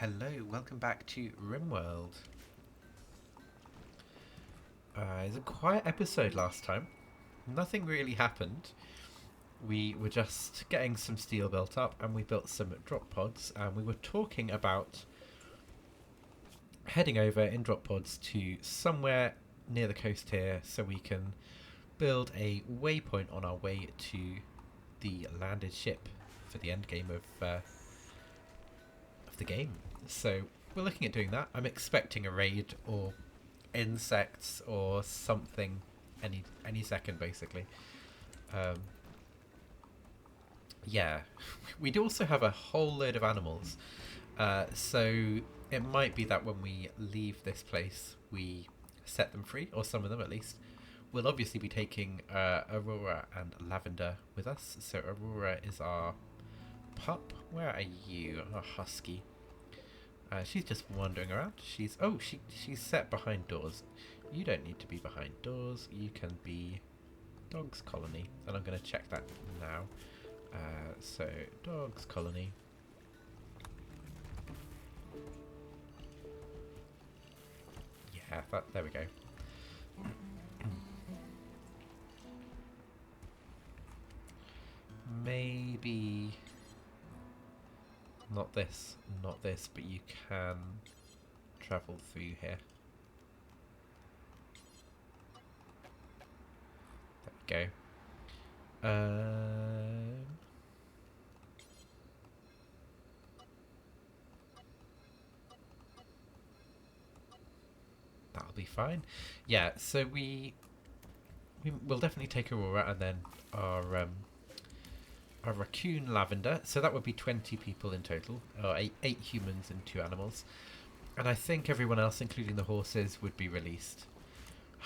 Hello, welcome back to Rimworld. It was a quiet episode last time. Nothing really happened. We were just getting some steel built up and we built some drop pods and we were talking about heading over in drop pods to somewhere near the coast here so we can build a waypoint on our way to the landed ship for the end game of the game. So we're looking at doing that. I'm expecting a raid or insects or something any second, basically. Um, yeah, we do also have a whole load of animals. So it might be that when we leave this place, we set them free, or some of them at least. We'll obviously be taking Aurora and Lavender with us. So Aurora is our pup. Where are you? A husky. She's just wandering around. She's set behind doors. You don't need to be behind doors. You can be Dog's Colony, and I'm going to check that now. So Dog's Colony. Yeah, there we go. Maybe not this, but you can travel through here. There we go. That'll be fine. Yeah, so we'll definitely take Aurora and then our raccoon Lavender. So that would be 20 people in total, or eight humans and 2 animals. And I think everyone else, including the horses, would be released.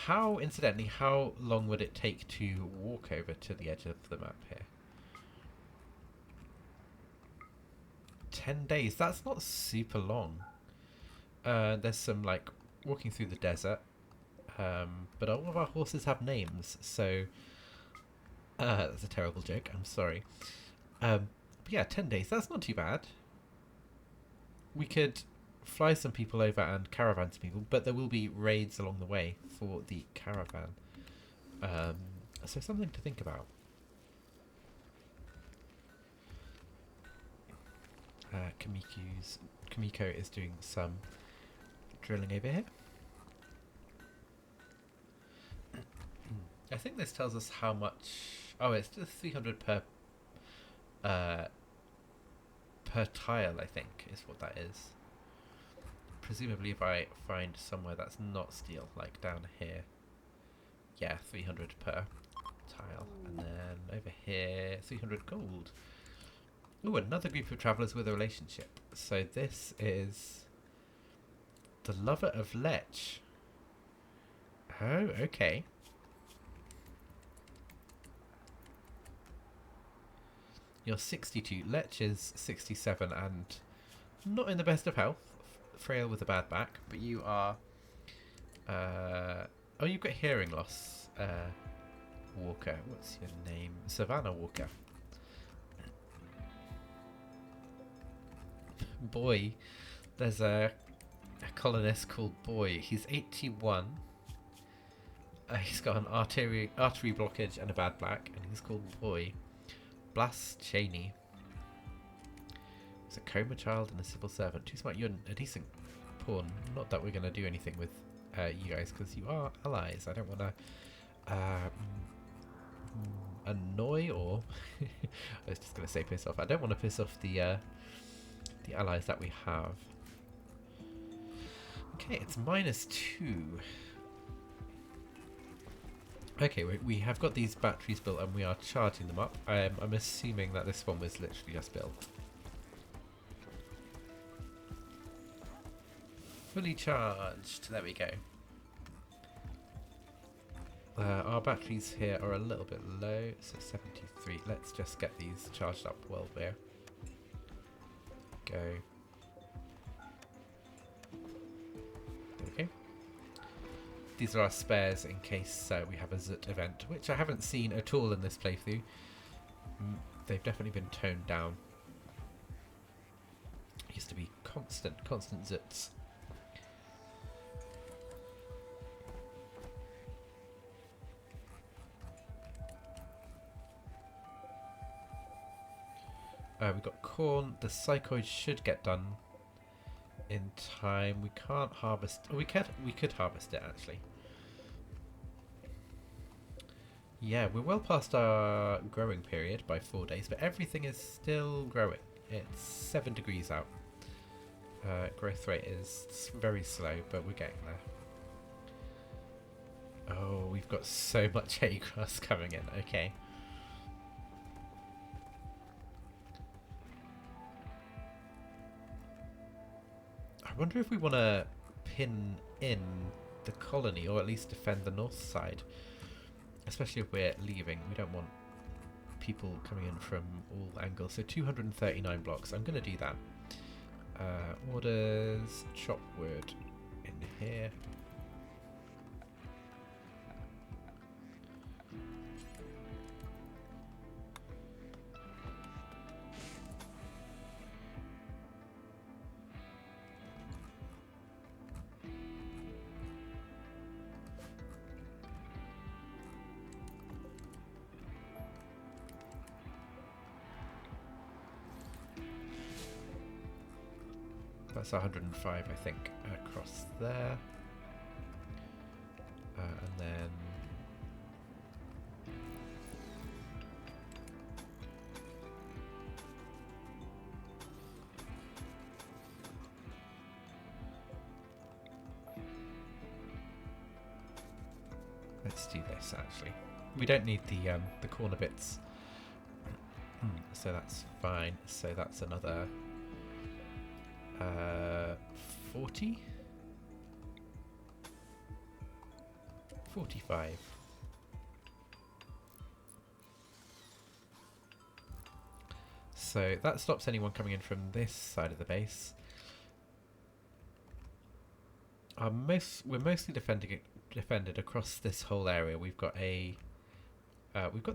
Incidentally, how long would it take to walk over to the edge of the map here? 10 days. That's not super long. There's some, like, walking through the desert. But all of our horses have names, so... that's a terrible joke, I'm sorry. But yeah, 10 days, that's not too bad. We could fly some people over and caravan some people, but there will be raids along the way for the caravan. So something to think about. Kamiko is doing some drilling over here. I think this tells us how much... Oh, it's just 300 per tile, I think, is what that is. Presumably if I find somewhere that's not steel, like down here. Yeah, 300 per tile. And then over here, 300 gold. Ooh, another group of travellers with a relationship. So this is the lover of Lech. Oh, okay. You're 62. Lech is 67 and not in the best of health. Frail with a bad back, but you are... oh, you've got hearing loss. Walker. What's your name? Savannah Walker. Boy. There's a colonist called Boy. He's 81. He's got an artery blockage and a bad back, and he's called Boy. Blas Cheney. He's a coma child and a civil servant. Too smart. You're a decent pawn. Not that we're going to do anything with you guys, because you are allies. I don't want to annoy or... I was just going to say piss off. I don't want to piss off the allies that we have. Okay, it's -2. Okay, we have got these batteries built and we are charging them up. I'm assuming that this one was literally just built. Fully charged. There we go. Our batteries here are a little bit low, so 73. Let's just get these charged up while we're... Go. There we go. These are our spares in case we have a Zut event, which I haven't seen at all in this playthrough. They've definitely been toned down. It used to be constant zits. We've got corn. The psychoid should get done in time. We can't harvest. Oh, we could harvest it actually. Yeah, we're well past our growing period by 4 days, but everything is still growing. It's 7 degrees out. Growth rate is very slow, but we're getting there. Oh, we've got so much hay grass coming in. Okay. I wonder if we want to pin in the colony, or at least defend the north side. Especially if we're leaving. We don't want people coming in from all angles. So 239 blocks. I'm going to do that. Orders, chop wood in here. That's 105, I think, across there. And then let's do this actually. We don't need the corner bits. So that's fine. So that's another 40? 45. So that stops anyone coming in from this side of the base. We're mostly defended across this whole area. We've got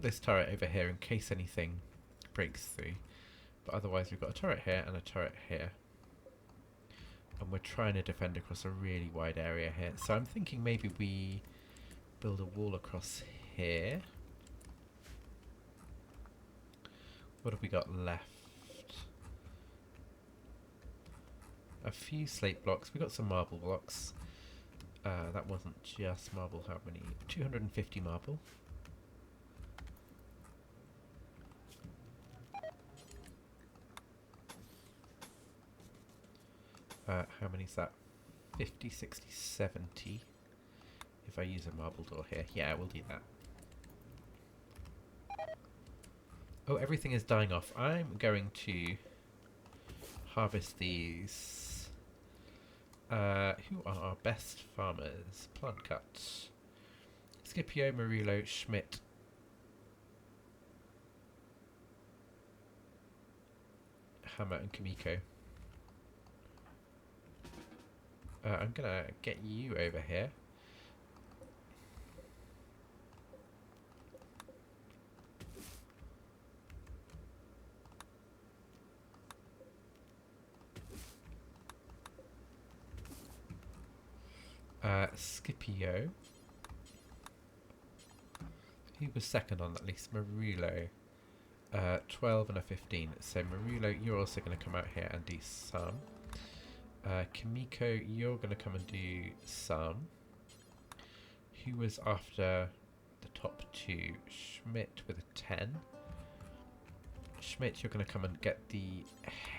this turret over here in case anything breaks through. But otherwise we've got a turret here and a turret here. And we're trying to defend across a really wide area here. So I'm thinking maybe we build a wall across here. What have we got left? A few slate blocks. We got some marble blocks. That wasn't just marble. How many? 250 marble. How many is that? 50, 60, 70. If I use a marble door here. Yeah, we'll do that. Oh, everything is dying off. I'm going to harvest these. Who are our best farmers? Plant cut. Scipio, Murillo, Schmidt. Hammer and Kamiko. I'm gonna get you over here. Scipio. He was second on that list. Murillo. 12 and a 15. So Murillo, you're also going to come out here and do some. Kamiko, you're going to come and do some. Who was after the top two? Schmidt with a 10. Schmidt, you're going to come and get the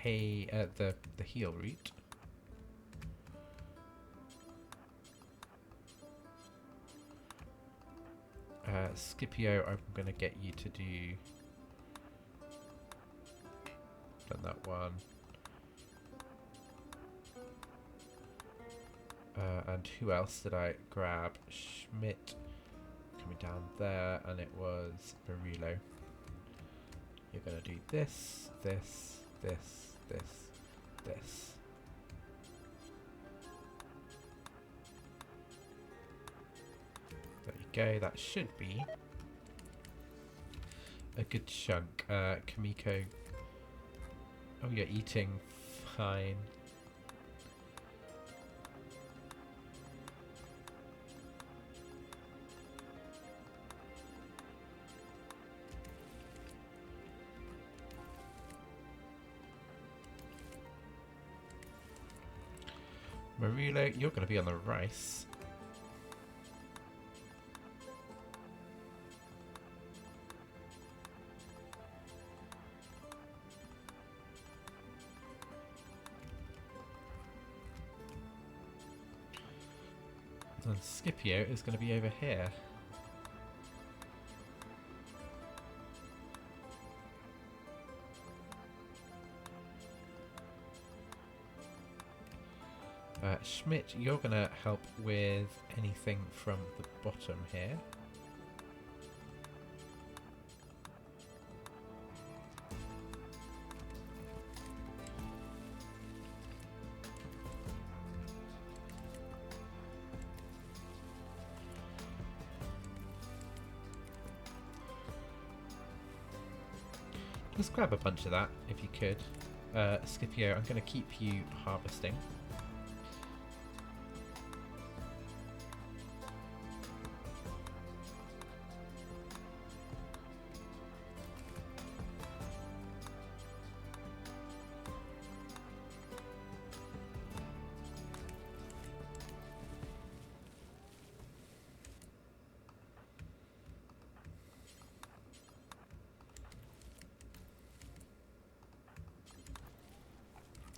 hay, the heel root. Scipio, I'm going to get you to do. Done that one. And who else did I grab? Schmidt coming down there, and it was Murillo. You're going to do this, this, this, this, this. There you go, that should be a good chunk. Kamiko. Oh, you're eating fine. Marilo, you're going to be on the rice. And Scipio is going to be over here. Schmidt, you're going to help with anything from the bottom here. Just grab a bunch of that if you could. Scipio, I'm going to keep you harvesting.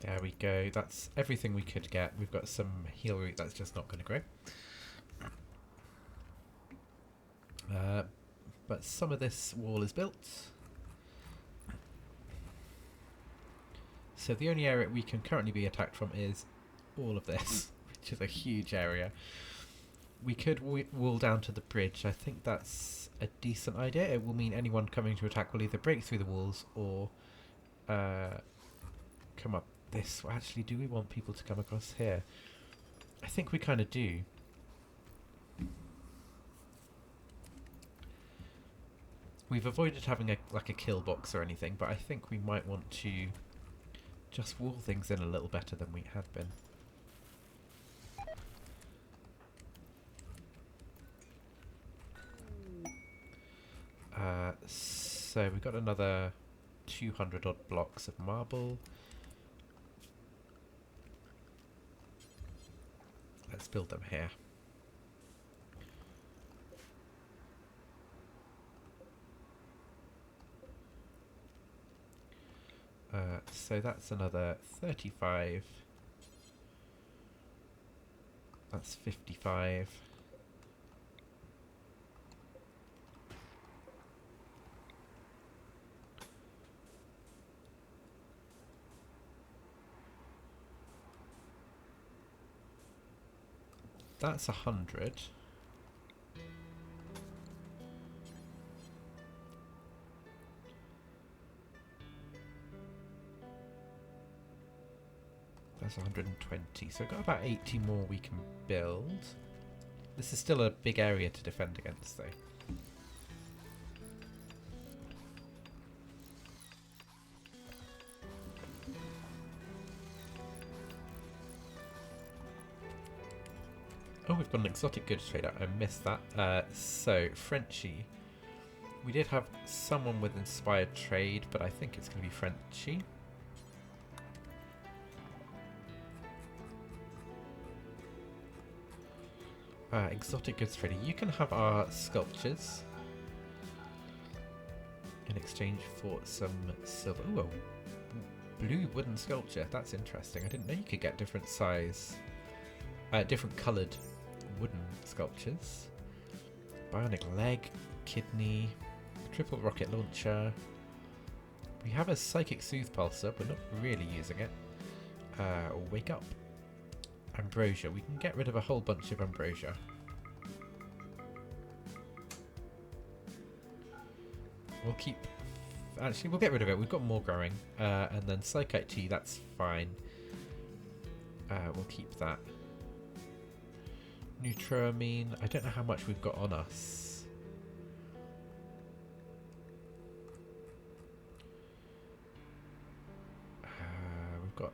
There we go. That's everything we could get. We've got some heal root that's just not going to grow. But some of this wall is built. So the only area we can currently be attacked from is all of this, which is a huge area. We could wall down to the bridge. I think that's a decent idea. It will mean anyone coming to attack will either break through the walls or come up this. Actually, do we want people to come across here? I think we kind of do. We've avoided having a kill box or anything, but I think we might want to just wall things in a little better than we had been. So we've got another 200 odd blocks of marble. Let's build them here. So that's another 35. That's 55. That's 100. That's 120. So we've got about 80 more we can build. This is still a big area to defend against, though. Oh, we've got an exotic goods trader. I missed that. So, Frenchie. We did have someone with inspired trade, but I think it's going to be Frenchie. Exotic goods trader. You can have our sculptures in exchange for some silver. Ooh, a blue wooden sculpture. That's interesting. I didn't know you could get different size, different coloured wooden sculptures. Bionic leg, kidney, triple rocket launcher. We have a psychic soothe pulsar, but not really using it. Wake up. Ambrosia. We can get rid of a whole bunch of ambrosia. We'll keep... Actually, we'll get rid of it. We've got more growing. And then Psychite tea, that's fine. We'll keep that. Neutroamine. I don't know how much we've got on us. We've got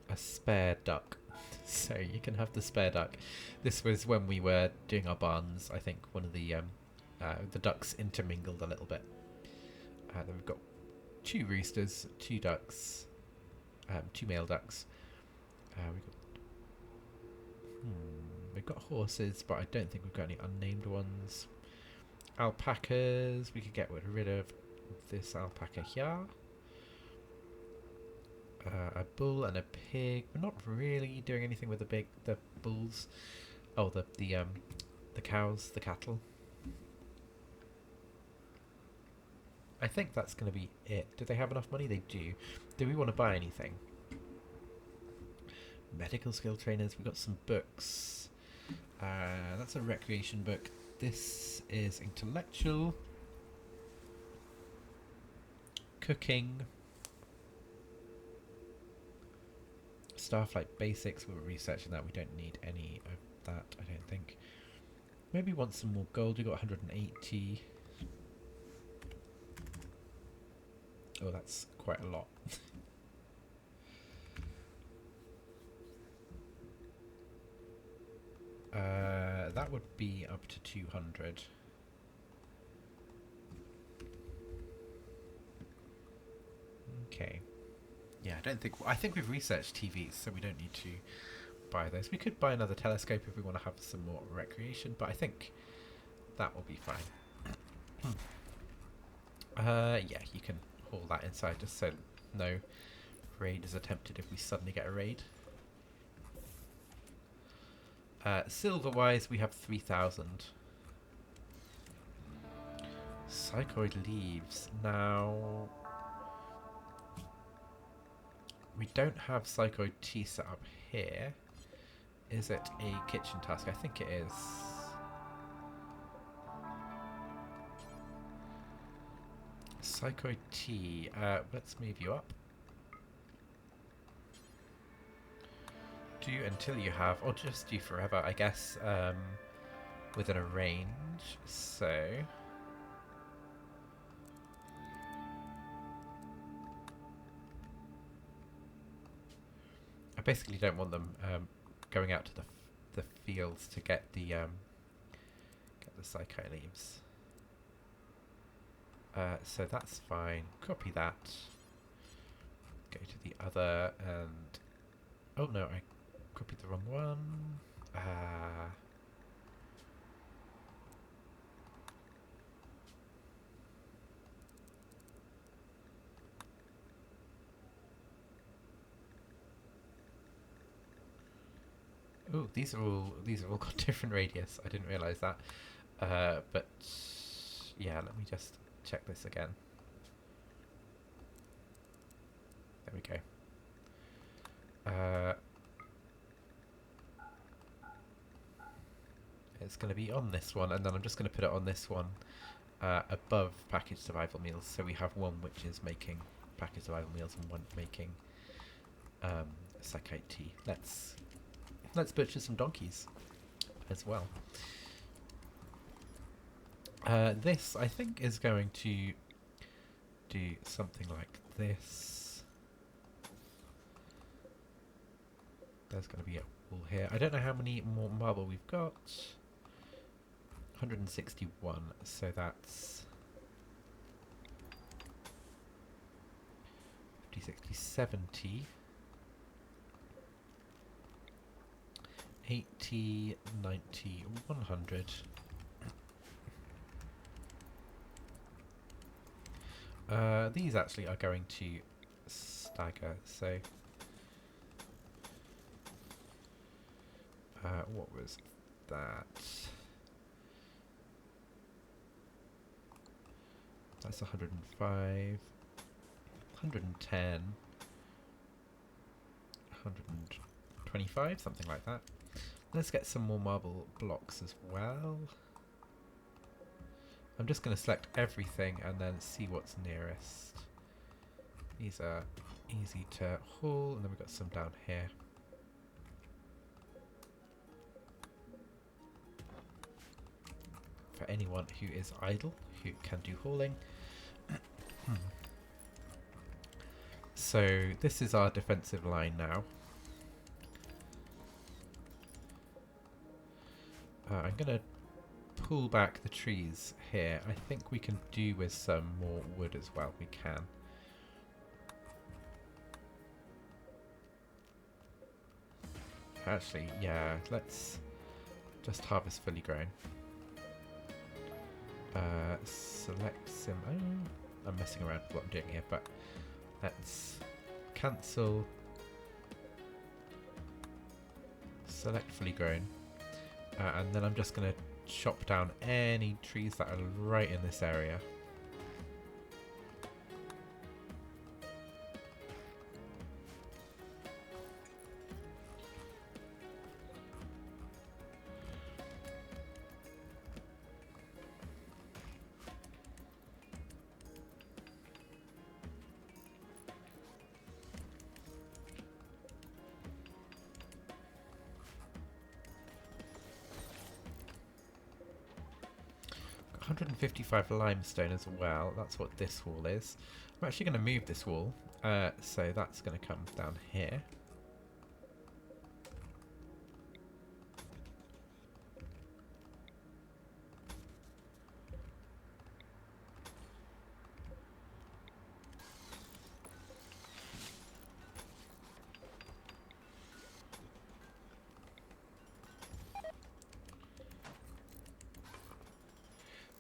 a spare duck. So you can have the spare duck. This was when we were doing our barns. I think one of the ducks intermingled a little bit. Then we've got 2 roosters, 2 ducks, 2 male ducks. We've got We've got horses, but I don't think we've got any unnamed ones. Alpacas. We could get rid of this alpaca here. A bull and a pig. We're not really doing anything with the bulls. Oh, the cows, the cattle. I think that's going to be it. Do they have enough money? They do. Do we want to buy anything? Medical skill trainers. We've got some books. That's a recreation book. This is intellectual. Cooking. Starflight basics. We were researching that. We don't need any of that, I don't think. Maybe want some more gold. We got 180. Oh, that's quite a lot. That would be up to 200. Okay. Yeah, I think we've researched TVs, so we don't need to buy those. We could buy another telescope if we want to have some more recreation, but I think that will be fine. Yeah, you can haul that inside just so no raid is attempted if we suddenly get a raid. Silver-wise, we have 3,000. Psychoid leaves. Now, we don't have Psychoid tea set up here. Is it a kitchen task? I think it is. Psychoid tea. Let's move you up. Do until you have, or just do forever, I guess, within a range. So I basically don't want them going out to the fields to get the psychi leaves. So that's fine. Copy that. Go to the other and oh no, I copied the wrong one. Oh, these are all got different radius. I didn't realise that. But yeah, let me just check this again. There we go. It's going to be on this one, and then I'm just going to put it on this one above packaged survival meals. So we have one which is making packaged survival meals and one making psychite tea. Let's butcher some donkeys as well. This, I think, is going to do something like this. There's going to be a wall here. I don't know how many more marble we've got. 161, so that's 50, 60, 70. 80, 90, 100. These actually are going to stagger, so what was that? That's 105, 110, 125, something like that. Let's get some more marble blocks as well. I'm just going to select everything and then see what's nearest. These are easy to haul, and then we've got some down here. For anyone who is idle, who can do hauling. So this is our defensive line now. I'm going to pull back the trees here. I think we can do with some more wood as well. We can. Actually, yeah, let's just harvest fully grown. Select sim. Oh, I'm messing around with what I'm doing here, but let's cancel. Select fully grown. And then I'm just going to chop down any trees that are right in this area. Got 155 limestone as well. That's what this wall is. I'm actually going to move this wall, so that's going to come down here.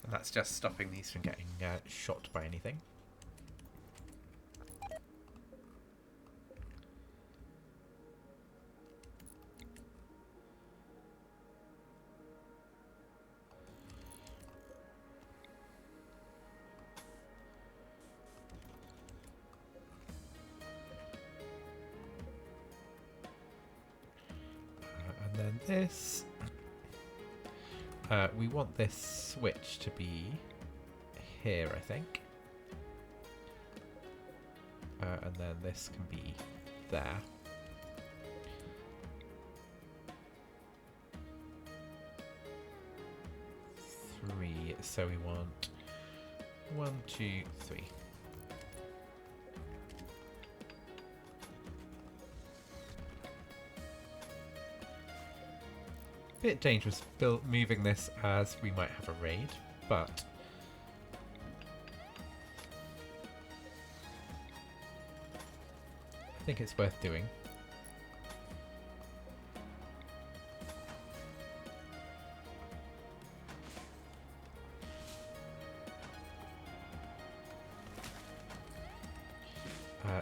And that's just stopping these from getting shot by anything. And then this. We want this switch to be here, I think. And then this can be there. Three. So we want 1, 2, 3. Bit dangerous moving this as we might have a raid, but I think it's worth doing.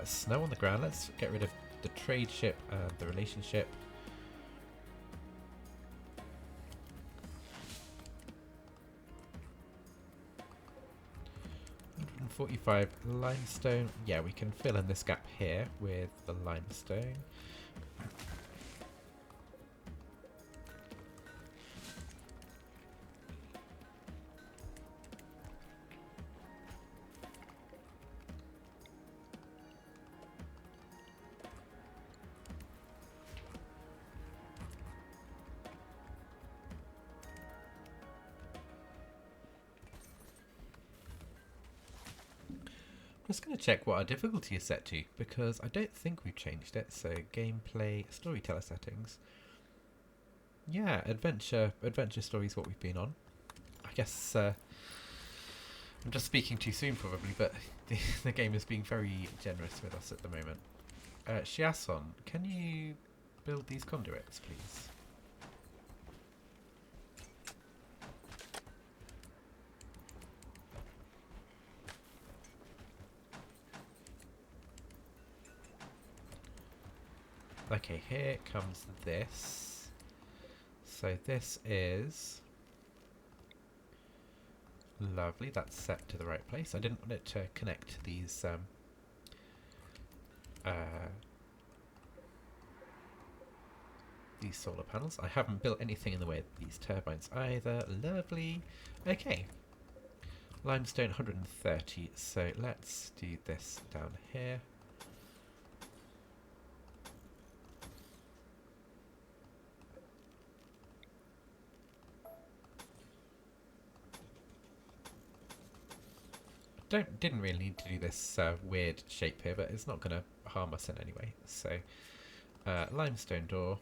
Snow on the ground. Let's get rid of the trade ship and the relationship. 45 limestone. Yeah, we can fill in this gap here with the limestone. I'm just going to check what our difficulty is set to, because I don't think we've changed it. So gameplay, storyteller settings. Yeah, adventure story is what we've been on. I guess I'm just speaking too soon probably, but the game is being very generous with us at the moment. Shiason, can you build these conduits, please? Okay, here comes this. So this is lovely. That's set to the right place. I didn't want it to connect these solar panels. I haven't built anything in the way of these turbines either. Lovely. Okay. Limestone 130. So let's do this down here. Didn't really need to do this weird shape here, but it's not going to harm us in any way. So, limestone door.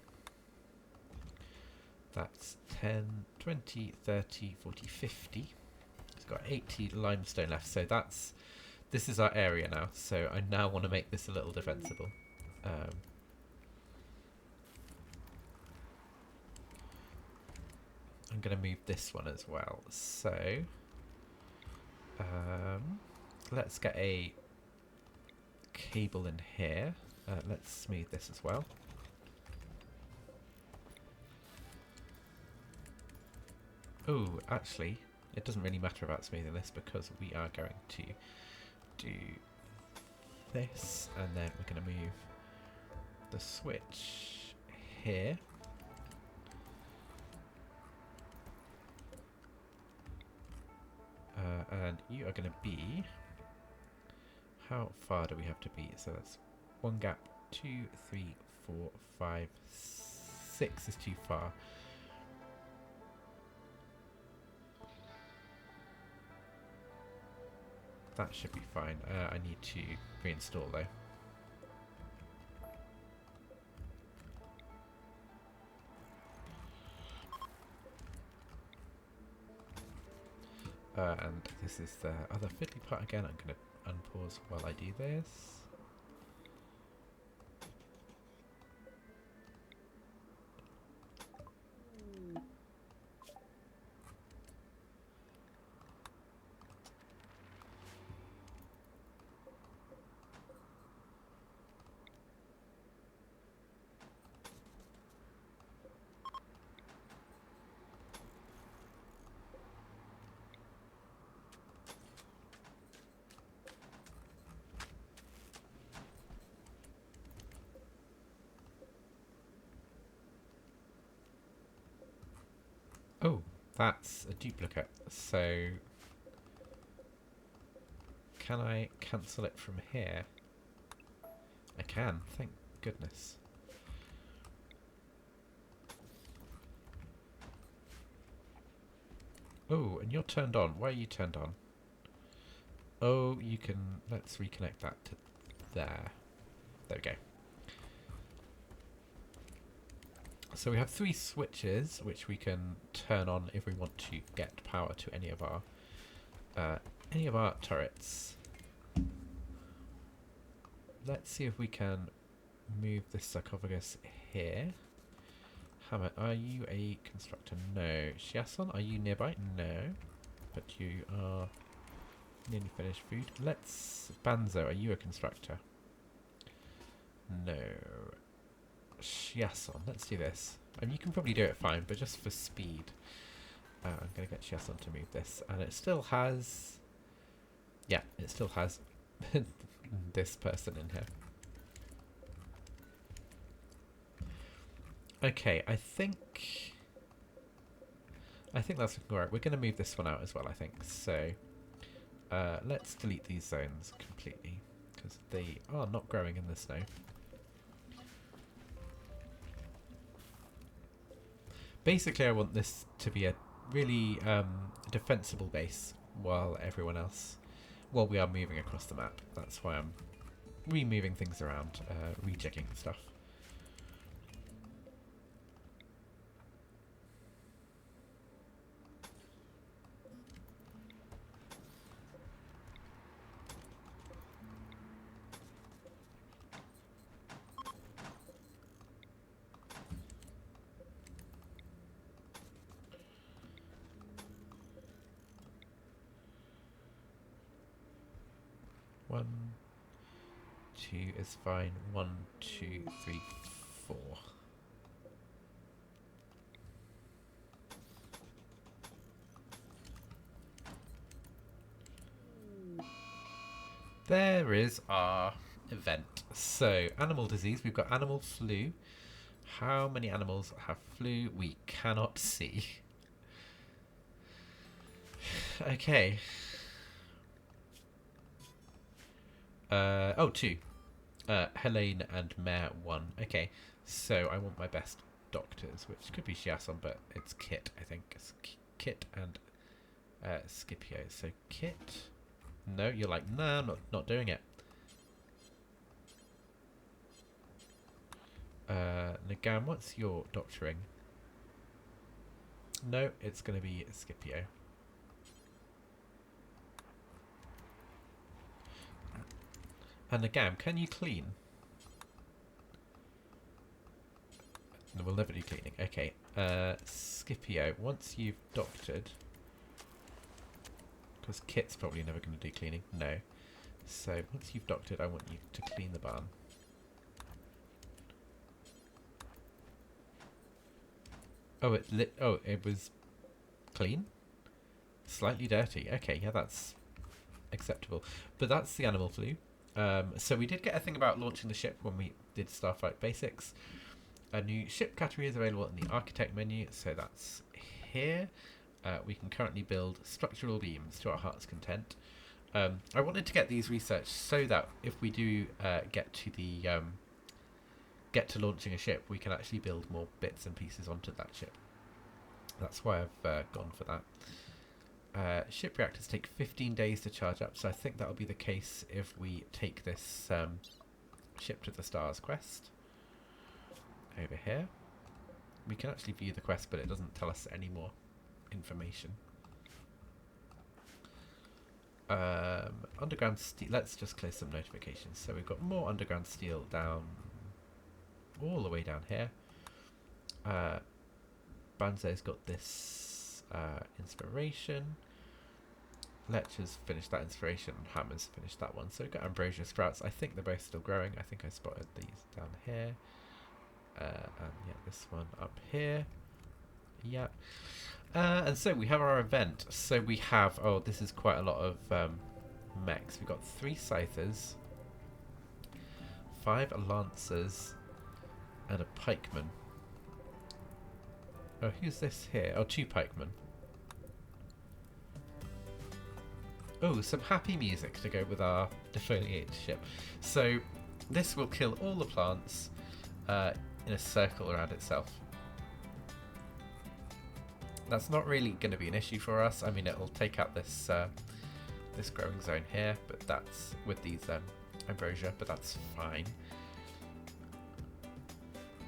That's 10, 20, 30, 40, 50. It's got 80 limestone left. So this is our area now. So I now want to make this a little defensible. going to move this one as well. So let's get a cable in here. Let's smooth this as well. Oh, actually, it doesn't really matter about smoothing this because we are going to do this, and then we're going to move the switch here. And you are going to be... How far do we have to be? So that's one gap, 2, 3, 4, 5, 6 is too far. That should be fine. I need to reinstall though. And this is the other fiddly part again. I'm going to unpause while I do this. Oh, that's a duplicate. So can I cancel it from here? I can, thank goodness. Oh, and you're turned on. Why are you turned on? Oh, you can... Let's reconnect that to there. There we go. So we have 3 switches which we can turn on if we want to get power to any of our turrets. Let's see if we can move this sarcophagus here. Hammer, are you a constructor? No. Shiason, are you nearby? No. But you are nearly finished food. Let's... Banzo, are you a constructor? No. Shiason, let's do this. And you can probably do it fine, but just for speed. I'm going to get Shiason to move this. And it still has... Yeah, it still has this person in here. Okay, I think that's looking alright. We're going to move this one out as well, I think. So, let's delete these zones completely, because they are not growing in the snow. Basically, I want this to be a really defensible base while we are moving across the map. That's why I'm removing things around, rejigging stuff. One, 2 is fine. 1, 2, 3, 4. There is our event. So, animal disease. We've got animal flu. How many animals have flu? We cannot see. Okay. Oh, 2. Helene and Mare 1. Okay, so I want my best doctors, which could be Shiason, but it's Kit, I think. It's Kit and Scipio. So Kit... No, you're like, nah, I'm not doing it. Nagam, what's your doctoring? No, it's going to be Scipio. And Nagam, can you clean? and we'll never do cleaning. Okay, Scipio, once you've doctored, because Kit's probably never going to do cleaning. No. So once you've doctored, I want you to clean the barn. Oh, it was clean? Slightly dirty. Okay, yeah, that's acceptable. But that's the animal flu. So we did get a thing about launching the ship when we did Starfight Basics. A new ship category is available in the architect menu, so that's here. We can currently build structural beams to our heart's content. I wanted to get these researched so that if we do get to launching a ship, we can actually build more bits and pieces onto that ship. That's why I've gone for that. Ship reactors take 15 days to charge up, so I think that'll be the case if we take this ship to the stars quest. Over here. We can actually view the quest, but it doesn't tell us any more information. Underground steel. Let's just close some notifications. So we've got more underground steel down, all the way down here. Banzo's got this inspiration. Let's finished that inspiration. Hammer's finished that one. So we've got ambrosia sprouts. I think they're both still growing. I think I spotted these down here. And yeah, this one up here. Yeah. And so we have our event. So we have, oh, this is quite a lot of mechs. We've got 3 scythers, 5 lancers, and a pikeman. Oh, who's this here? Oh, 2 pikemen. Oh, some happy music to go with our defoliated ship. So this will kill all the plants in a circle around itself. That's not really going to be an issue for us. I mean, it'll take out this this growing zone here, but that's with these ambrosia, but that's fine.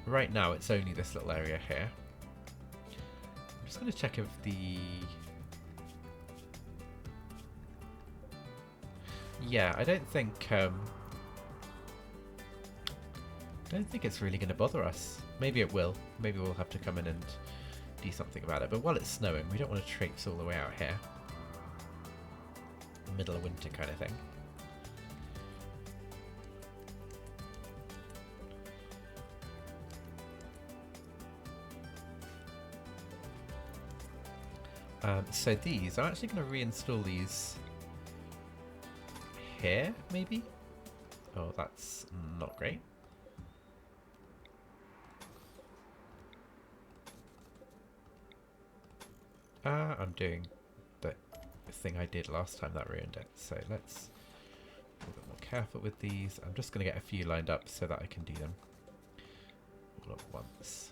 Right now, it's only this little area here. I'm just going to check if the... Yeah, I don't think it's really going to bother us. Maybe it will. Maybe we'll have to come in and do something about it. But while it's snowing, we don't want to traipse all the way out here. Middle of winter kind of thing. So these, I'm actually going to reinstall these here, maybe? Oh, that's not great. I'm doing the thing I did last time that ruined it. So let's be a bit more careful with these. I'm just going to get a few lined up so that I can do them all at once.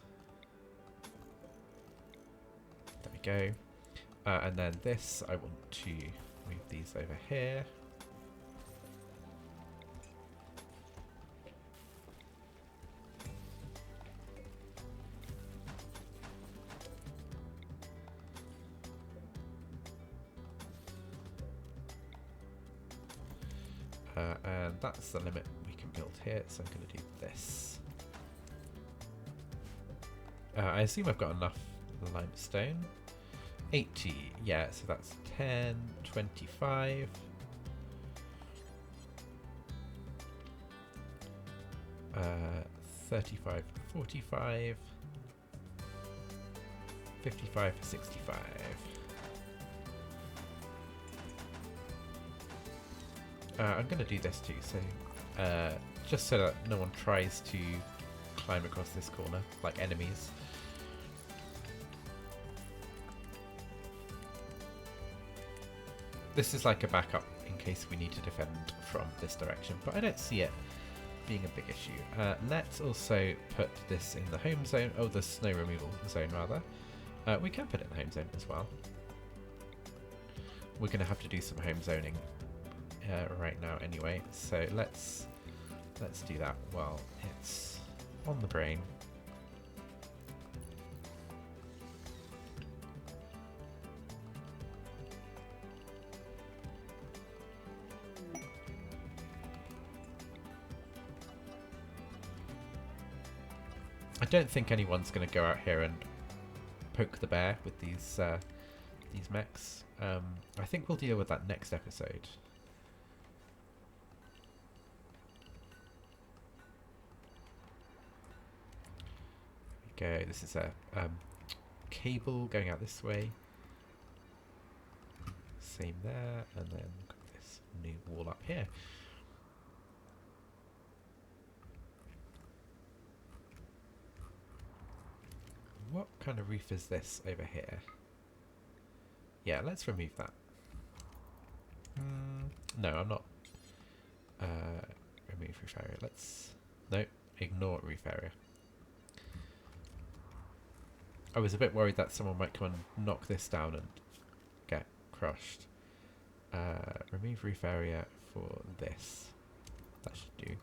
There we go. And then this, I want to move these over here. And that's the limit we can build here, so I'm going to do this. I assume I've got enough limestone. 80, yeah, so that's 10, 25. 35, 45. 55, 65. I'm going to do this too, so just so that no one tries to climb across this corner like enemies. This is like a backup in case we need to defend from this direction, but I don't see it being a big issue. Let's also put this in the home zone, oh, the snow removal zone rather. We can put it in the home zone as well. We're going to have to do some home zoning right now anyway, so let's do that while it's on the brain. I don't think anyone's going to go out here and poke the bear with these mechs. I think we'll deal with that next episode. There we go. This is a cable going out this way. Same there, and then got this new wall up here. What kind of roof is this over here? Yeah, let's remove that. No, I'm not. Remove roof area. No, ignore roof area. I was a bit worried that someone might come and knock this down and get crushed. Remove roof area for this. That should do.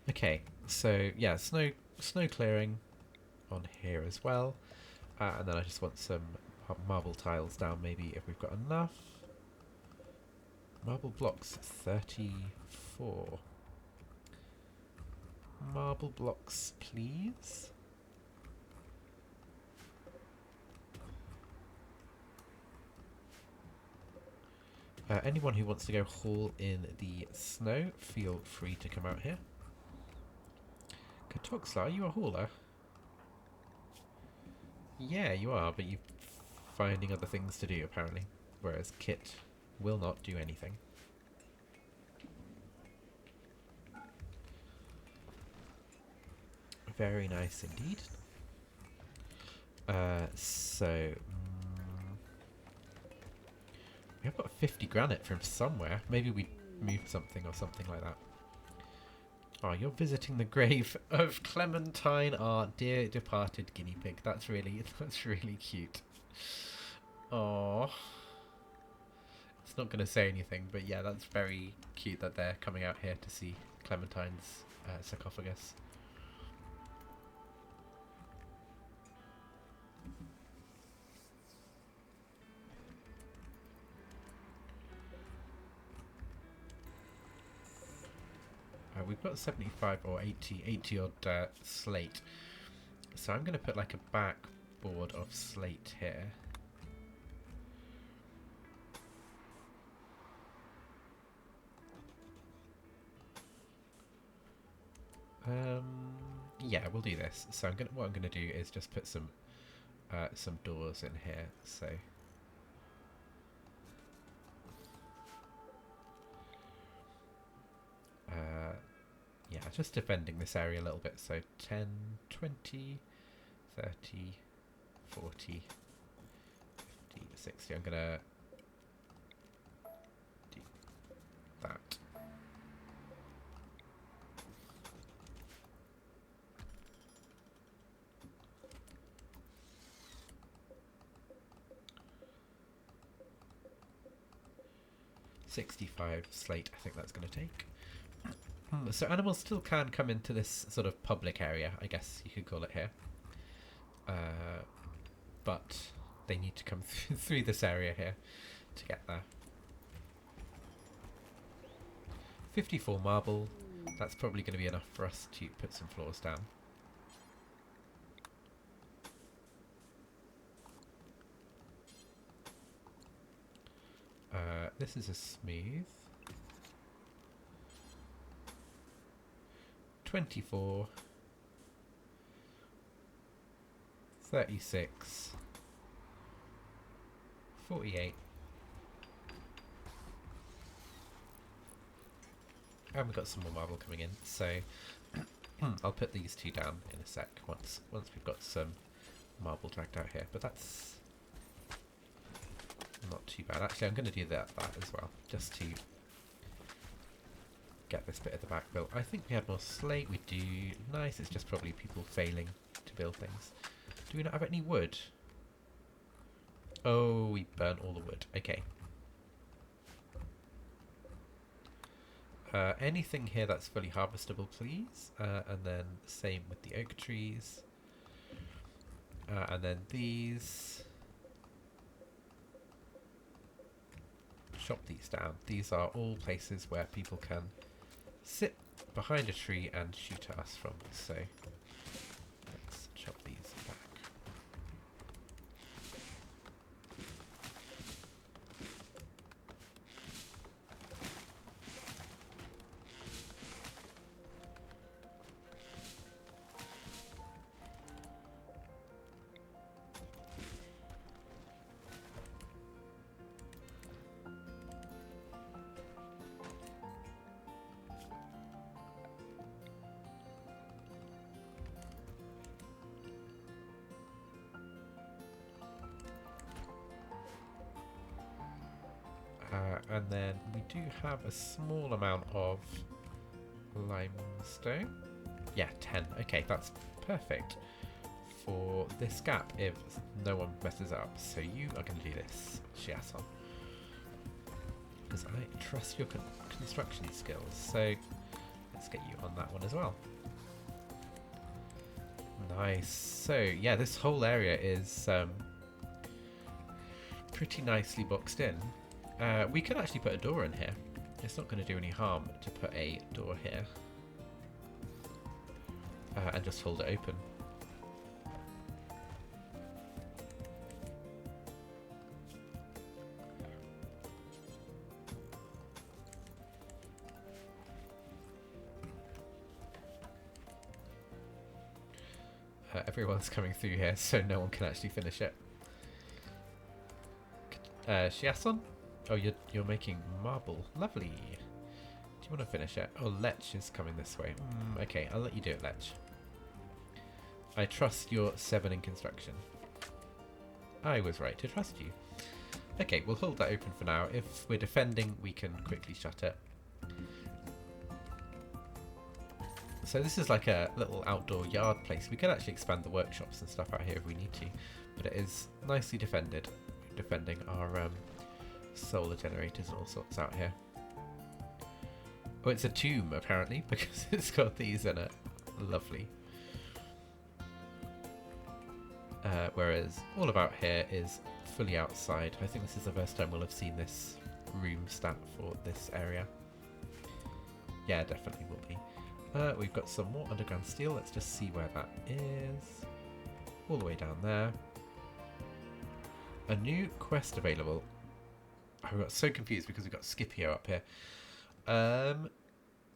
Okay, so yeah, snow clearing on here as well. And then I just want some marble tiles down, maybe, if we've got enough. Marble blocks 34. Marble blocks, please. Anyone who wants to go haul in the snow, feel free to come out here. Katoxla, are you a hauler? Yeah, you are, but you're finding other things to do, apparently. Whereas Kit will not do anything. Very nice indeed. We have got 50 granite from somewhere. Maybe we moved something or something like that. Oh, you're visiting the grave of Clementine, our dear departed guinea pig. That's really cute. Oh, it's not going to say anything, but yeah, that's very cute that they're coming out here to see Clementine's sarcophagus. We've got 75 or 80 odd slate. So I'm going to put like a backboard of slate here. Yeah, we'll do this. So what I'm going to do is just put some doors in here. So yeah, just defending this area a little bit. So 10, 20, 30, 40, 50, 60. I'm going to do that. $65 slate, I think that's going to take. So animals still can come into this sort of public area, I guess you could call it here. But they need to come through this area here to get there. 54 marble. That's probably going to be enough for us to put some floors down. This is a smooth. 24, 36, 48, and we've got some more marble coming in, so I'll put these two down in a sec once we've got some marble dragged out here, but that's not too bad. Actually, I'm going to do that as well, just to get this bit at the back built. I think we had more slate. We do. Nice. It's just probably people failing to build things. Do we not have any wood? Oh, we burnt all the wood. Okay. Anything here that's fully harvestable, please. And then same with the oak trees. And then these. Chop these down. These are all places where people can sit behind a tree and shoot at us from. So let's chop these back. And then we do have a small amount of limestone. Yeah, 10. Okay, that's perfect for this gap if no one messes up. So you are going to do this, Shiason, because I trust your construction skills. So let's get you on that one as well. Nice. So yeah, this whole area is pretty nicely boxed in. We could actually put a door in here. It's not going to do any harm to put a door here. And just hold it open. Everyone's coming through here, so no one can actually finish it. Shiason? Oh, you're making marble. Lovely. Do you want to finish it? Oh, Lech is coming this way. Okay, I'll let you do it, Lech. I trust your 7 in construction. I was right to trust you. Okay, we'll hold that open for now. If we're defending, we can quickly shut it. So this is like a little outdoor yard place. We could actually expand the workshops and stuff out here if we need to, but it is nicely defended. Defending our solar generators and all sorts out here. Oh, it's a tomb apparently because it's got these in it. Lovely. Whereas all about here is fully outside. I think this is the first time we'll have seen this room stat for this area. Yeah, definitely will be. We've got some more underground steel. Let's just see where that is. All the way down there. A new quest available. I got so confused because we've got Scipio up here.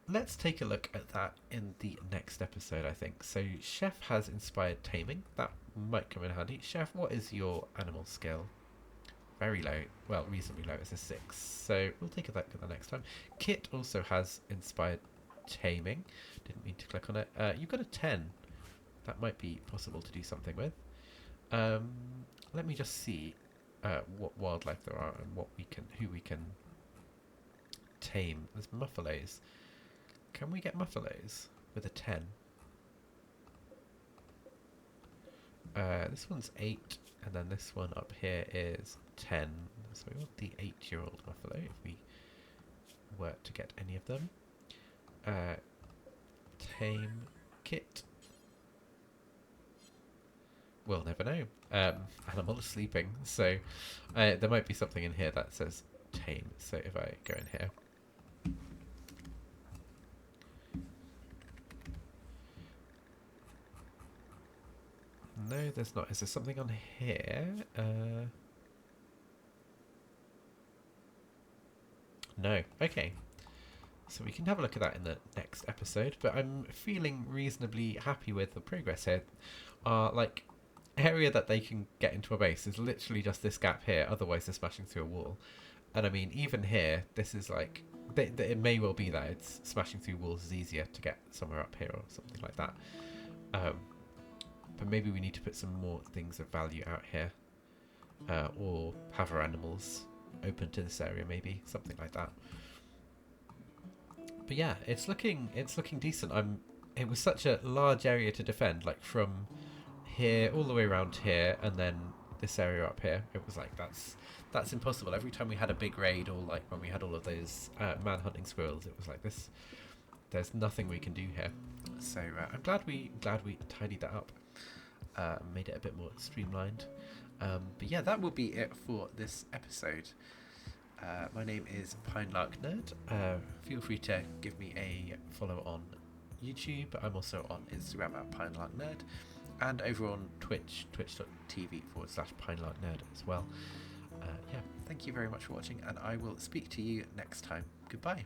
Let's take a look at that in the next episode, I think. So Chef has inspired taming. That might come in handy. Chef, what is your animal skill? Very low. Well, reasonably low. It's a 6. So we'll take a look at that next time. Kit also has inspired taming. Didn't mean to click on it. You've got a 10. That might be possible to do something with. Let me just see what wildlife there are and who we can tame. There's muffalos. Can we get muffalos with a 10? This one's 8, and then this one up here is 10. So we want the 8-year-old muffalo if we were to get any of them. Tame Kit. We'll never know. Animal is sleeping, so there might be something in here that says tame. So if I go in here. No, there's not. Is there something on here? No. Okay. So we can have a look at that in the next episode, but I'm feeling reasonably happy with the progress here. Like, area that they can get into a base is literally just this gap here, otherwise they're smashing through a wall. And I mean, even here, this is like, it may well be that it's smashing through walls is easier to get somewhere up here or something like that. But maybe we need to put some more things of value out here. Or have our animals open to this area, maybe, something like that. But yeah, it's looking decent. It was such a large area to defend, like from here all the way around here, and then this area up here. It was like that's impossible. Every time we had a big raid, or like when we had all of those man-hunting squirrels, it was like this. There's nothing we can do here. So I'm glad we tidied that up, made it a bit more streamlined. But yeah, that will be it for this episode. My name is Pinelark Nerd. Feel free to give me a follow on YouTube. I'm also on Instagram at Pinelark Nerd, and over on Twitch, twitch.tv/Pinelark Nerd as well. Yeah, thank you very much for watching, and I will speak to you next time. Goodbye.